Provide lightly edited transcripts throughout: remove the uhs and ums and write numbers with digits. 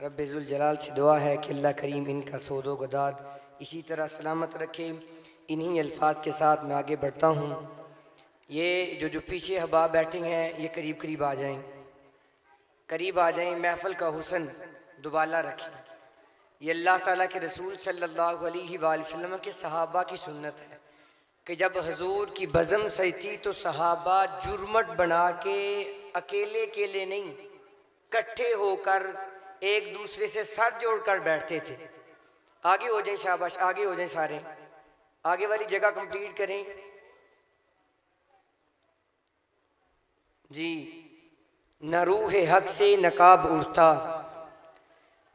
رب ذوالجلال سے دعا ہے کہ اللہ کریم ان کا سود و گداد اسی طرح سلامت رکھے۔ انہی الفاظ کے ساتھ میں آگے بڑھتا ہوں۔ یہ جو پیچھے احباب بیٹھے ہیں یہ قریب قریب آ جائیں، قریب آ جائیں، محفل کا حسن دوبالا رکھیں۔ یہ اللہ تعالیٰ کے رسول صلی اللہ علیہ وآلہ وسلم کے صحابہ کی سنت ہے کہ جب حضور کی بزم سجتی تو صحابہ جرمٹ بنا کے اکیلے اکیلے نہیں، کٹھے ہو کر ایک دوسرے سے سر جوڑ کر بیٹھتے تھے۔ آگے ہو جائیں، شاباش، آگے ہو جائیں، سارے آگے والی جگہ کمپلیٹ کریں جی۔ نہ روح حق سے نقاب اڑتا،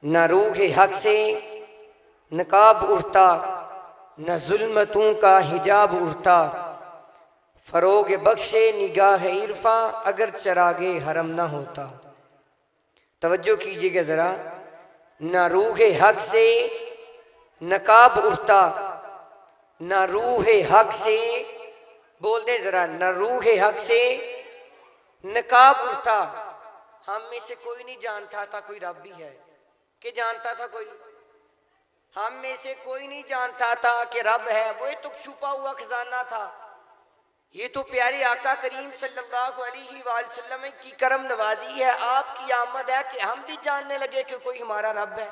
نہ روح حق سے نقاب اڑتا، نہ ظلمتوں کا حجاب اڑتا، فروغ بخشے نگاہ عرفاں اگر چراغ حرم نہ ہوتا۔ توجہ کیجئے گا ذرا، نہ روح حق سے نقاب اڑتا، نہ روح حق سے، بول دیں ذرا، نہ روح حق سے نقاب اڑتا۔ ہم میں سے کوئی نہیں جانتا تھا کوئی رب بھی ہے، کہ جانتا تھا کوئی؟ ہم میں سے کوئی نہیں جانتا تھا کہ رب ہے، وہ تو چھپا ہوا خزانہ تھا۔ یہ تو پیارے آقا کریم صلی اللہ علیہ وآلہ وسلم کی کرم نوازی ہے، آپ کی آمد ہے کہ ہم بھی جاننے لگے کہ کوئی ہمارا رب ہے۔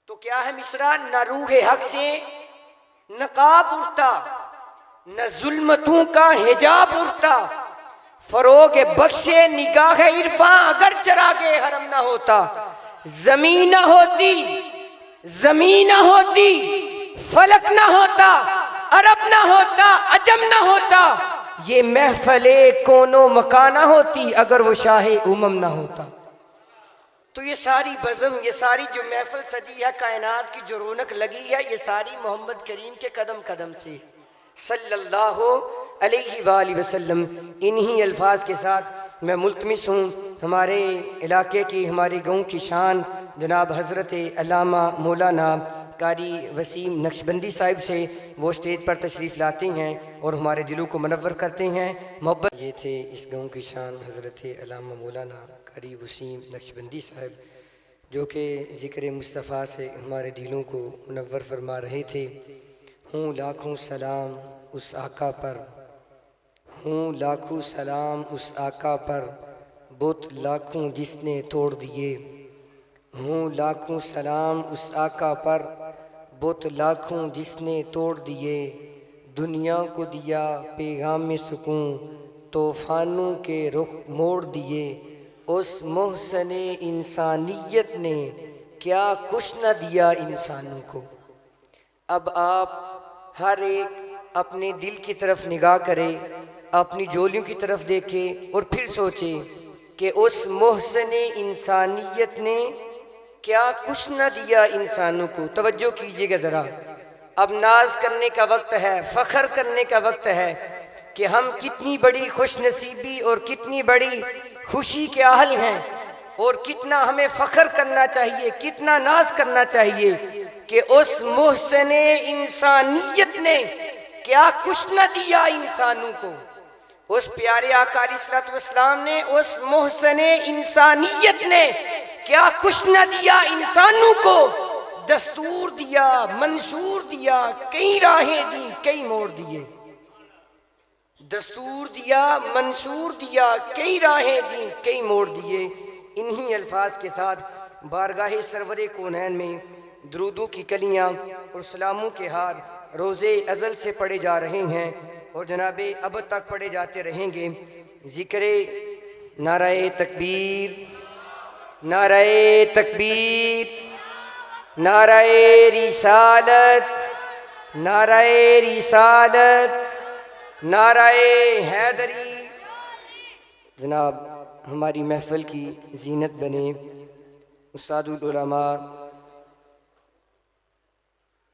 تو کیا ہے مصرع؟ نہ روح حق سے نقاب اڑتا، نہ ظلمتوں کا حجاب اڑتا، فروغ بخشے نگاہ عرفاں اگر چراغ حرم نہ ہوتا۔ زمین نہ ہوتی، زمین نہ ہوتی، فلک نہ ہوتا، عرب نہ ہوتا، عجم نہ ہوتا، یہ محفل کون و مکان نہ ہوتی اگر وہ شاہ امم نہ ہوتا۔ تو یہ ساری بزم، یہ ساری جو محفل سجی ہے، کائنات کی جو رونق لگی ہے، یہ ساری محمد کریم کے قدم قدم سے صلی اللہ علیہ وآلہ وسلم۔ انہی الفاظ کے ساتھ میں ملتمس ہوں ہمارے علاقے کی، ہمارے گاؤں کی شان جناب حضرت علامہ مولانا قاری وسیم نقشبندی صاحب سے، وہ اسٹیج پر تشریف لاتے ہیں اور ہمارے دلوں کو منور کرتے ہیں۔ محبت یہ تھے اس گاؤں کی شان حضرت علامہ مولانا قاری وسیم نقشبندی صاحب، جو کہ ذکر مصطفیٰ سے ہمارے دلوں کو منور فرما رہے تھے۔ ہوں لاکھوں سلام اس آقا پر، ہوں لاکھوں سلام اس آقا پر، بت لاکھوں جس نے توڑ دیے۔ ہوں لاکھوں سلام اس آقا پر، بت لاکھوں جس نے توڑ دیے۔ دنیا کو دیا پیغام سکون، طوفانوں کے رخ موڑ دیے۔ اس محسن انسانیت نے کیا کچھ نہ دیا انسانوں کو۔ اب آپ ہر ایک اپنے دل کی طرف نگاہ کرے، اپنی جولیوں کی طرف دیکھے اور پھر سوچے کہ اس محسن انسانیت نے کیا کچھ نہ دیا انسانوں کو۔ توجہ کیجئے گا ذرا، اب ناز کرنے کا وقت ہے، فخر کرنے کا وقت ہے کہ ہم کتنی بڑی خوش نصیبی اور کتنی بڑی خوشی کے اہل ہیں، اور کتنا ہمیں فخر کرنا چاہیے، کتنا ناز کرنا چاہیے کہ اس محسن انسانیت نے کیا کچھ نہ دیا انسانوں کو۔ اس پیارے آقا علیہ الصلوۃ والسلام نے، اس محسن انسانیت نے کیا کچھ نہ دیا انسانوں کو۔ دستور دیا، منشور دیا، کئی راہیں دی، کئی موڑ دیے۔ دستور دیا، منشور دیا، کئی راہیں دی، کئی موڑ دیے۔ انہی الفاظ کے ساتھ بارگاہ سرور کونین میں درودوں کی کلیاں اور سلاموں کے ہار روز ازل سے پڑھے جا رہے ہیں اور جناب اب تک پڑھے جاتے رہیں گے۔ ذکر نعرہ تکبیر، نعرہ تکبیر، نعرہ رسالت، نعرہ رسالت، نعرہ حیدری۔ جناب ہماری محفل کی زینت بنے استاد العلماء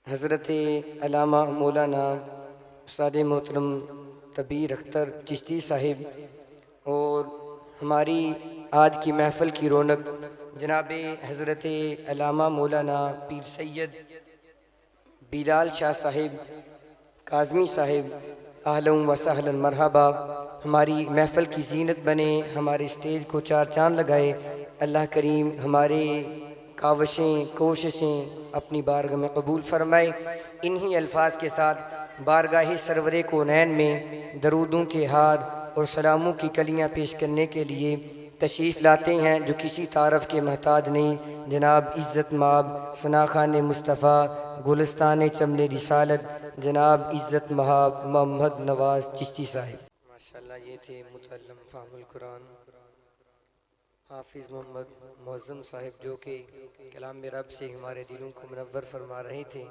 حضرت علامہ مولانا استاد محترم طبیر اختر چشتی صاحب، اور ہماری آج کی محفل کی رونق جناب حضرت علامہ مولانا پیر سید بلال شاہ صاحب کاظمی صاحب، اہلا و سہلا مرحبا۔ ہماری محفل کی زینت بنے، ہمارے اسٹیج کو چار چاند لگائے۔ اللہ کریم ہمارے کاوشیں کوششیں اپنی بارگاہ میں قبول فرمائے۔ انہی الفاظ کے ساتھ بارگاہ سرور کونین میں درودوں کے ہار اور سلاموں کی کلیاں پیش کرنے کے لیے تشریف لاتے ہیں جو کسی تعارف کے محتاج نہیں، جناب عزت مآب ثنا خان مصطفیٰ گلستان چمن رسالت، جناب عزت مآب محمد نواز چشتی صاحب۔ ماشاءاللہ یہ تھے متعلم فہم القرآن حافظ محمد معظم صاحب، جو کہ کلام رب سے ہمارے دلوں کو منور فرما رہے تھے۔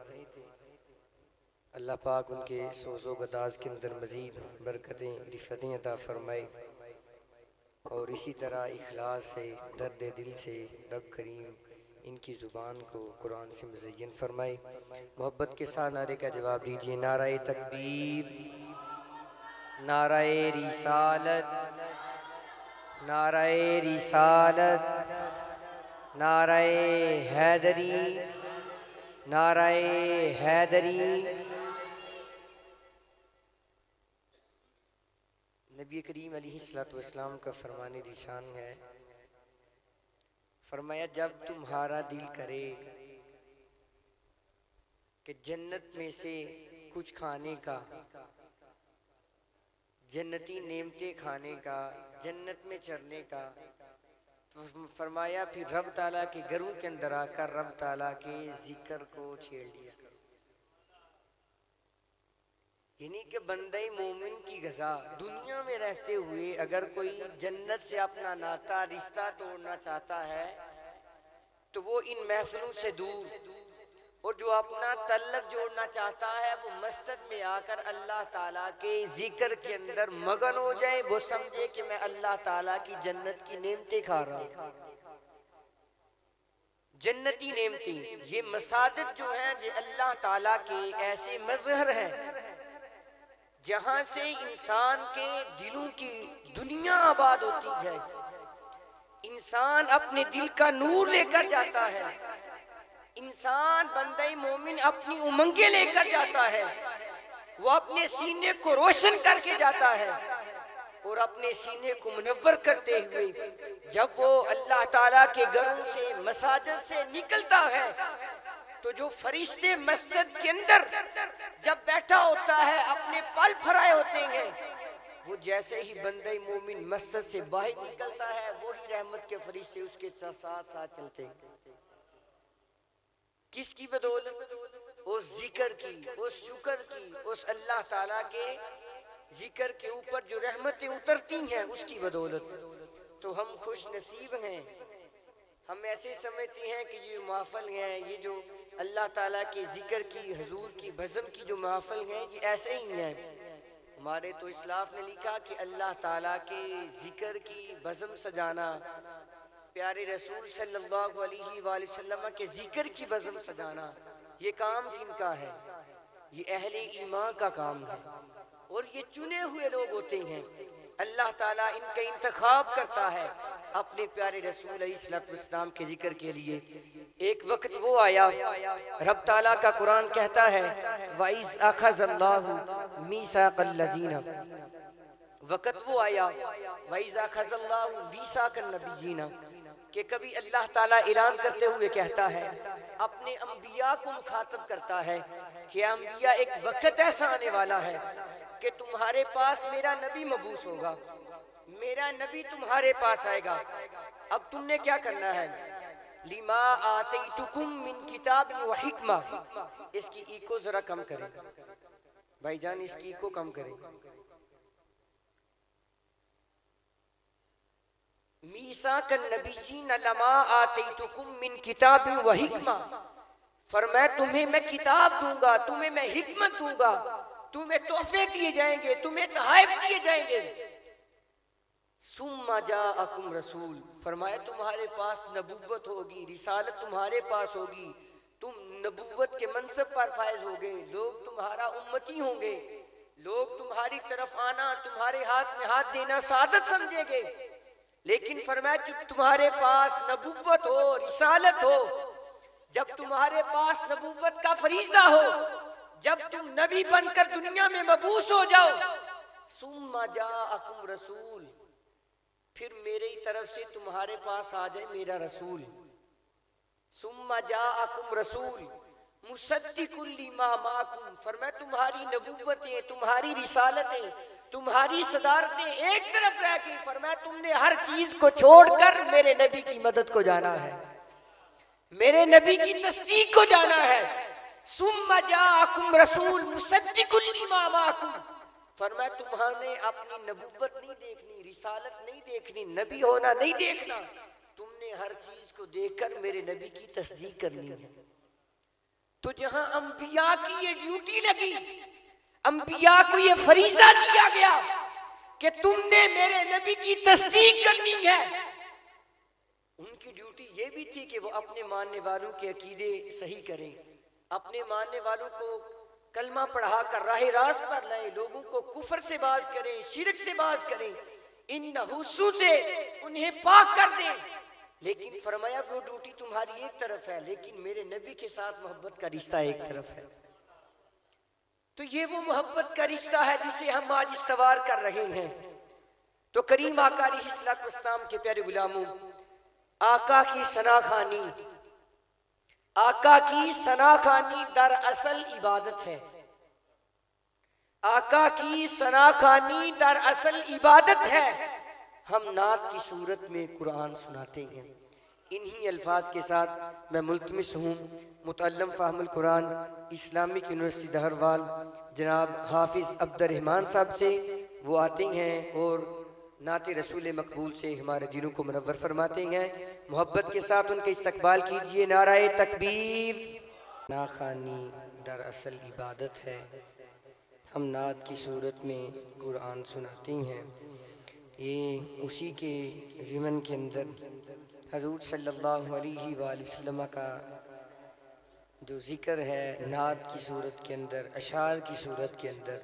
اللہ پاک ان کے سوز و گداز کے اندر مزید برکتیں رفتیں عطا فرمائے، اور اسی طرح اخلاص سے درد دل سے رب کریم ان کی زبان کو قرآن سے مزین فرمائے۔ محبت کے ساتھ نعرے کا جواب دیجیے، نعرہ تکبیر، نعرہ رسالت، نعرہ رسالت، نعرہ حیدری، نعرہ حیدری۔ نبی کریم علیہ السلام کا فرمان نشان ہے، فرمایا جب تمہارا دل کرے کہ جنت میں سے کچھ کھانے کا، جنتی نعمتیں کھانے کا، جنت میں چرنے کا، تو فرمایا پھر رب تعالیٰ کے گھروں کے اندر آ کر رب تعالیٰ کے ذکر کو چھیڑ لیا، یعنی کہ بندہ مومن کی غذا دنیا میں رہتے ہوئے اگر کوئی جنت سے اپنا ناتا رشتہ توڑنا چاہتا ہے تو وہ ان محفلوں سے دور، اور جو اپنا تعلق جوڑنا چاہتا ہے وہ مسجد میں آ کر اللہ تعالیٰ کے ذکر کے اندر مگن ہو جائے، وہ سمجھے کہ میں اللہ تعالیٰ کی جنت کی نعمتیں کھا رہا ہوں۔ جنتی نعمتیں یہ مساجد جو ہیں یہ اللہ تعالیٰ کے ایسے مظہر ہیں جہاں سے انسان کے دلوں کی دنیا آباد ہوتی ہے، انسان اپنے دل کا نور لے کر جاتا ہے، انسان بندہ مومن اپنی امنگیں لے کر جاتا ہے، وہ اپنے سینے کو روشن کر کے جاتا ہے، اور اپنے سینے کو منور کرتے ہوئے جب وہ اللہ تعالیٰ کے گھروں سے مساجد سے نکلتا ہے تو جو فرشتے مسجد کے اندر جب بیٹھا ہوتا ہے اپنے پل پھرائے ہوتے ہیں، وہ جیسے ہی بندہ مومن مسجد سے باہر نکلتا ہے وہی رحمت کے فرشتے اس کے ساتھ ساتھ چلتے ہیں۔ کس کی بدولت؟ اس ذکر کی، اس شکر کی، اس اللہ تعالیٰ کے ذکر کے اوپر جو رحمتیں اترتی ہیں اس کی بدولت۔ تو ہم خوش نصیب ہیں، ہم ایسے سمجھتے ہیں کہ یہ محفل ہیں، یہ جو اللہ تعالیٰ کے ذکر کی، حضور کی بزم کی جو محفل ہیں یہ ایسے ہی ہیں۔ ہمارے تو اسلاف نے لکھا کہ اللہ تعالیٰ کے ذکر کی بزم سجانا، پیارے رسول صلی اللہ علیہ وآلہ وسلم کے ذکر کی بزم سجانا، یہ کام کن کا ہے؟ یہ اہل ایمان کا کام ہے، اور یہ چنے ہوئے لوگ ہوتے ہیں۔ اللہ تعالیٰ ان کا انتخاب کرتا ہے اپنے پیارے رسول علیہ السلام کے ذکر کے لیے۔ ایک وقت وہ آیا، رب تعالیٰ کا قرآن کہتا ہے وَإِذْ أَخَذَ اللَّهُ مِيثَاقَ الَّذِينَ، وقت وہ آیا وَإِذْ أَخَذَ اللَّهُ مِيثَاقَ النَّبِيِّينَ کہ کبھی اللہ تعالیٰ اعلان کرتے ہوئے کہتا ہے، اپنے انبیاء کو مخاطب کرتا ہے کہ انبیاء ایک وقت ایسا آنے والا ہے کہ تمہارے پاس میرا نبی مبعوث ہوگا، میرا نبی تمہارے پاس آئے گا، اب تم نے کیا کرنا ہے؟ لما آتیتکم من کتاب و حکمہ، اس کی ایکو ذرا کم کریں بھائی جان، اس کی ایکو کم کریں۔ میثاق النبیین لما آتیتکم من کتاب و حکمہ، فرمایا تمہیں میں کتاب دوں گا، تمہیں میں حکمت دوں گا، تمہیں تحفے دیے جائیں گے، تمہیں تحائف دیے جائیں گے۔ ثم جاءکم رسول، فرمایا تمہارے پاس نبوت ہوگی، رسالت تمہارے پاس ہوگی، تم نبوت کے منصب پر فائز ہوگے، لوگ تمہارا امتی ہوں گے، لوگ تمہاری طرف آنا، تمہارے ہاتھ میں ہاتھ دینا سعادت سمجھیں گے۔ لیکن فرمایا جب تمہارے پاس نبوت ہو، رسالت ہو، جب تمہارے پاس نبوت کا فریضہ ہو، جب تم نبی بن کر دنیا میں مبعوث ہو جاؤ، ثم جاءکم رسول، پھر میری طرف سے تمہارے پاس آ جائے میرا رسول، ثم جاءکم رسول مصدق لما معکم، فرمایا تمہاری نبوتیں، تمہاری رسالتیں، تمہاری صدارتیں ایک طرف رہ گئی، فرمایا تم نے ہر چیز کو چھوڑ کر میرے نبی کی مدد کو جانا ہے، میرے نبی کی تصدیق کو جانا ہے۔ ثم جاءکم رسول مصدق لما معکم، فرمایا تمہارے اپنی نبوت نہیں دیکھنی، رسالت نہیں دیکھنی، نبی ہونا نہیں دیکھنا، تم نے ہر چیز کو دیکھ کر میرے نبی کی تصدیق کرنی ہے۔ تو جہاں انبیاء کی یہ ڈیوٹی لگی، انبیاء کو یہ فریضہ دیا گیا کہ تم نے میرے نبی کی تصدیق کرنی ہے، ان کی ڈیوٹی یہ بھی تھی کہ وہ اپنے ماننے والوں کے عقیدے صحیح کریں، اپنے ماننے والوں کو کلمہ پڑھا کر راہ راست پر لائیں، لوگوں کو کفر سے باز کریں، شرک سے باز کریں، ان نحوسوں سے انہیں پاک کر دیں۔ لیکن فرمایا وہ ڈیوٹی تمہاری ایک طرف ہے، لیکن میرے نبی کے ساتھ محبت کا رشتہ ایک طرف ہے۔ تو یہ وہ محبت کا رشتہ ہے جسے ہم آج استوار کر رہے ہیں۔ تو کریم آقا علیہ الصلوۃ والسلام کے پیارے غلاموں، آقا کی ثنا خوانی، آقا کی ثنا خوانی دراصل عبادت ہے، آقا کی ثنا خوانی دراصل عبادت ہے۔ ہم نعت کی صورت میں قرآن سناتے ہیں۔ انہی الفاظ کے ساتھ میں ملتمس ہوں متعلم فہم القرآن اسلامک یونیورسٹی دہروال جناب حافظ عبد الرحمن صاحب سے، وہ آتے ہیں اور نعت رسول مقبول سے ہمارے دلوں کو منور فرماتے ہیں۔ محبت کے ساتھ ان کا استقبال کیجئے۔ نعرہ تکبیر۔ ثنا خوانی دراصل عبادت ہے، ہم نعت کی صورت میں قرآن سناتے ہیں۔ یہ اسی کے ضمن کے اندر حضور صلی اللہ علیہ وآلہ وسلم کا جو ذکر ہے نعت کی صورت کے اندر، اشعار کی صورت کے اندر،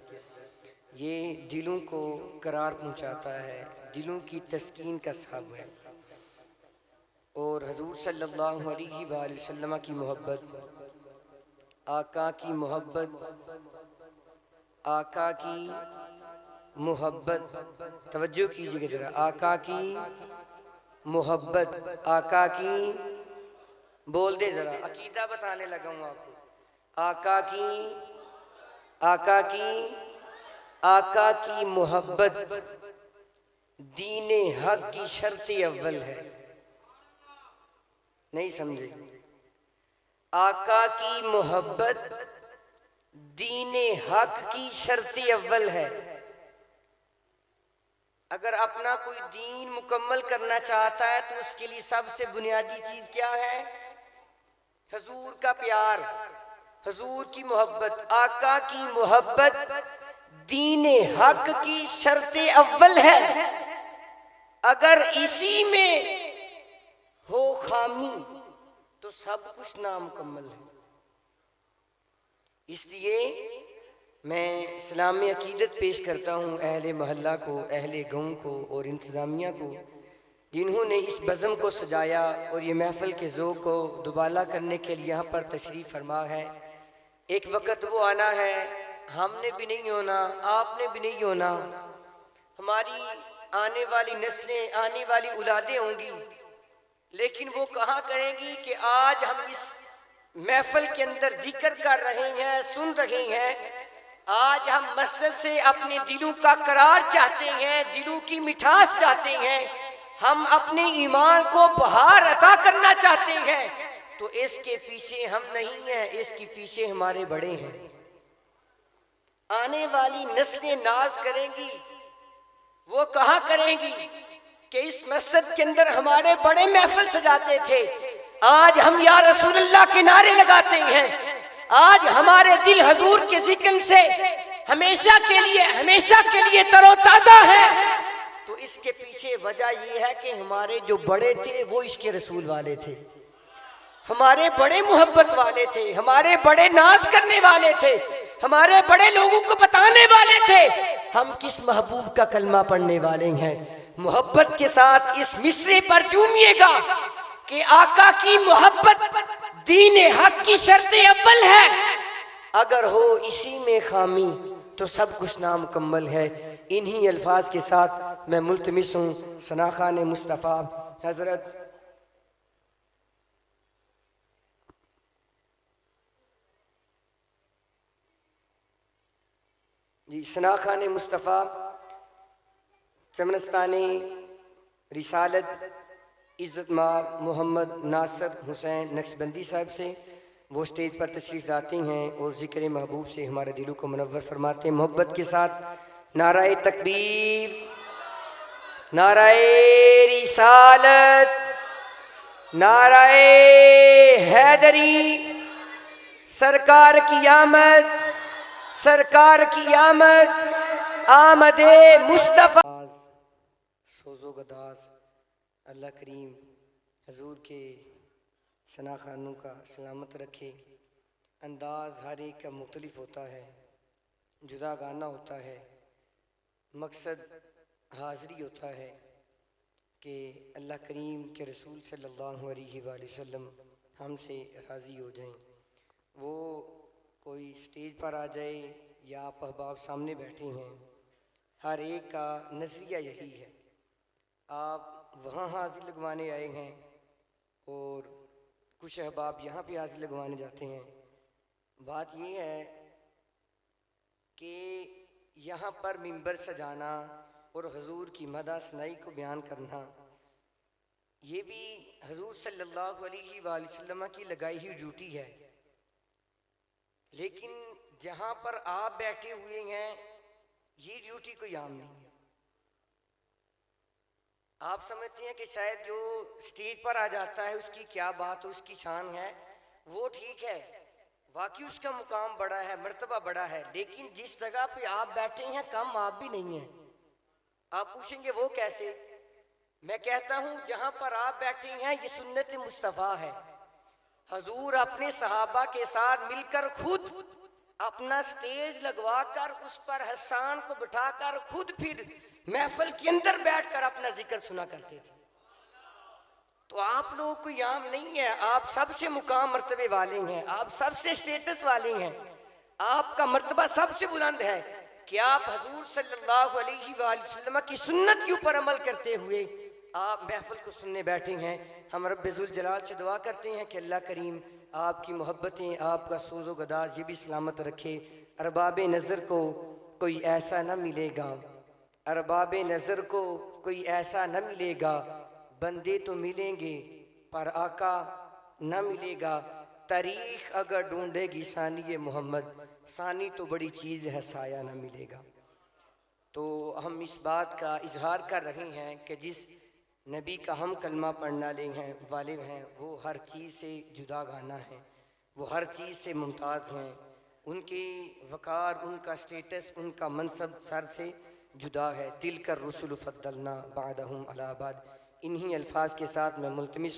یہ دلوں کو قرار پہنچاتا ہے، دلوں کی تسکین کا سبب ہے۔ اور حضور صلی اللہ علیہ وآلہ وسلم کی محبت، آقا کی محبت، آقا کی محبت، توجہ کیجئے ذرا، آقا کی محبت، آقا کی، بول دے ذرا، عقیدہ بتانے لگا ہوں آپ کو، آقا کی محبت دین حق کی شرط اول ہے۔ نہیں سمجھے؟ آقا کی محبت دین حق کی شرط اول ہے۔ اگر اپنا کوئی دین مکمل کرنا چاہتا ہے تو اس کے لیے سب سے بنیادی چیز کیا ہے؟ حضور کا پیار، حضور کی محبت، آقا کی محبت دین حق کی شرط اول ہے۔ اگر اسی میں ہو خامی تو سب کچھ نامکمل ہے۔ اس لیے میں اسلامی عقیدت پیش کرتا ہوں اہل محلہ کو، اہل گاؤں کو اور انتظامیہ کو، جنہوں نے اس بزم کو سجایا اور یہ محفل کے ذوق کو دوبالا کرنے کے لیے یہاں پر تشریف فرما ہے۔ ایک وقت وہ آنا ہے، ہم نے بھی نہیں ہونا، آپ نے بھی نہیں ہونا، ہماری آنے والی نسلیں، آنے والی اولادیں ہوں گی، لیکن وہ کہاں کریں گی کہ آج ہم اس محفل کے اندر ذکر کر رہے ہیں، سن رہے ہیں، آج ہم مسجد سے اپنے دلوں کا قرار چاہتے ہیں، دلوں کی مٹھاس چاہتے ہیں، ہم اپنے ایمان کو بہار عطا کرنا چاہتے ہیں، تو اس کے پیچھے ہم نہیں ہیں، اس کے پیچھے ہمارے بڑے ہیں۔ آنے والی نسلیں ناز کریں گی، وہ کہاں کریں گی کہ اس مسجد کے اندر ہمارے بڑے محفل سجاتے تھے، آج ہم یا رسول اللہ کے نعرے لگاتے ہیں، آج ہمارے دل حضور کے ذکر سے ہمیشہ کے لیے تر و تازہ ہے۔ تو اس کے پیچھے وجہ یہ ہے کہ ہمارے جو بڑے تھے وہ عشق رسول والے تھے، ہمارے بڑے محبت والے تھے، ہمارے بڑے ناز کرنے والے تھے، ہمارے بڑے لوگوں کو بتانے والے تھے ہم کس محبوب کا کلمہ پڑھنے والے ہیں۔ محبت کے ساتھ اس مصرے پر چومیے گا کہ آقا کی محبت دین حق کی شرط اول ہے، اگر ہو اسی میں خامی تو سب کچھ نامکمل ہے۔ انہی الفاظ کے ساتھ میں ملتمس ہوں ثنا خان مصطفیٰ حضرت ثنا خان مصطفیٰ چمنستانی رسالت عزت مآب محمد ناصر حسین نقشبندی صاحب سے وہ اسٹیج پر تشریف لاتے ہیں اور ذکر محبوب سے ہمارے دلوں کو منور فرماتے ہیں۔ محبت کے ساتھ نعرہ تکبیر، نعرہ رسالت، نعرہ حیدری، سرکار کی آمد، سرکار کی آمد، آمد مصطفیٰ۔ سوز و گداز اللہ کریم حضور کے ثنا خانوں کا سلامت رکھے۔ انداز ہر ایک کا مختلف ہوتا ہے، جدا گانا ہوتا ہے، مقصد حاضری ہوتا ہے کہ اللہ کریم کے رسول صلی اللہ علیہ وآلہ وسلم ہم سے راضی ہو جائیں۔ وہ کوئی سٹیج پر آ جائے یا آپ احباب سامنے بیٹھے ہیں، ہر ایک کا نظریہ یہی ہے۔ آپ وہاں حاضری لگوانے آئے ہیں اور کچھ احباب یہاں پہ حاضری لگوانے جاتے ہیں۔ بات یہ ہے کہ یہاں پر منبر سجانا اور حضور کی مدح ثنائی کو بیان کرنا، یہ بھی حضور صلی اللہ علیہ وآلہ وسلم کی لگائی ہوئی ڈیوٹی ہے، لیکن جہاں پر آپ بیٹھے ہوئے ہیں یہ ڈیوٹی کوئی عام نہیں ہے۔ آپ سمجھتے ہیں کہ شاید جو سٹیج پر آ جاتا ہے اس کی کیا بات ہو، اس کی شان ہے، وہ ٹھیک ہے، واقعی اس کا مقام بڑا ہے، مرتبہ بڑا ہے، لیکن جس جگہ پہ آپ بیٹھے ہیں کم آپ بھی نہیں ہیں۔ آپ پوچھیں گے وہ کیسے؟ میں کہتا ہوں جہاں پر آپ بیٹھے ہیں یہ سنت مصطفیٰ ہے۔ حضور اپنے صحابہ کے ساتھ مل کر خود اپنا سٹیج لگوا کر اس پر حسان کو بٹھا کر خود پھر محفل کے اندر بیٹھ کر اپنا ذکر سنا کرتے تھے۔ تو آپ لوگ کوئی عام نہیں ہے، آپ سب سے مقام مرتبے والے ہیں، آپ سب سے سٹیٹس والے ہیں، آپ کا مرتبہ سب سے بلند ہے کہ آپ حضور صلی اللہ علیہ وآلہ وسلم کی سنت کے اوپر عمل کرتے ہوئے آپ محفل کو سننے بیٹھے ہیں۔ ہم رب ذوالجلال سے دعا کرتے ہیں کہ اللہ کریم آپ کی محبتیں، آپ کا سوز و گداز یہ بھی سلامت رکھے۔ ارباب نظر کو کوئی ایسا نہ ملے گا، ارباب نظر کو کوئی ایسا نہ ملے گا، بندے تو ملیں گے پر آقا نہ ملے گا۔ تاریخ اگر ڈھونڈے گی ثانی محمد، ثانی تو بڑی چیز ہے سایہ نہ ملے گا۔ تو ہم اس بات کا اظہار کر رہے ہیں کہ جس نبی کا ہم کلمہ پڑھنا لے ہیں والے ہیں، وہ ہر چیز سے جدا گانا ہے، وہ ہر چیز سے ممتاز ہیں، ان کی وقار، ان کا سٹیٹس، ان کا منصب سر سے جدا ہے۔ تلک الرسل فضلنا بعضهم علی بعض۔ انہی الفاظ کے ساتھ میں ملتمس